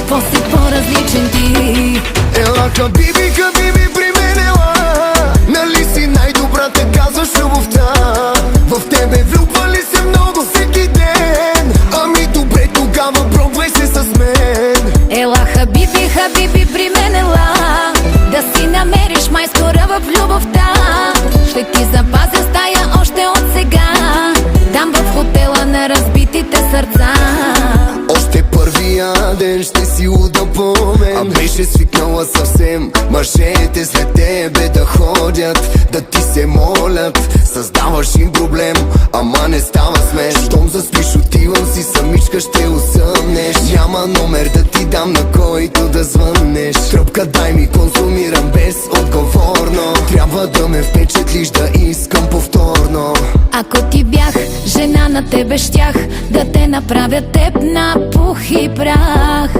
по-си по-различен ти. Ела, хабиби, хабиби, при мен ела. Нали си най-добрата, казваш любовта. В тебе влюбва ли се много всеки ден? Ами добре, тогава пробвай се с мен. Ела, хабиби, хабиби, при мен ела. Да си намериш майстора в любовта. Ще ти запазя стая още от сега. Там в хотела на разбитите сърца. Още първия ден ще си луда по мен. А беше свикнала съвсем мъжете след тебе да ходят, да ти се молят. Създаваш им проблем, ама не става смеш. Щом заспиш отивам си самичка, ще усъмнеш. Няма номер да ти дам, на който да звъннеш. Тръпка дай ми, консумирам безотговорно. Трябва да ме впечатлиш, да искам повторно. Ако ти бях жена, на тебе щях да те направя теб на пух и прах.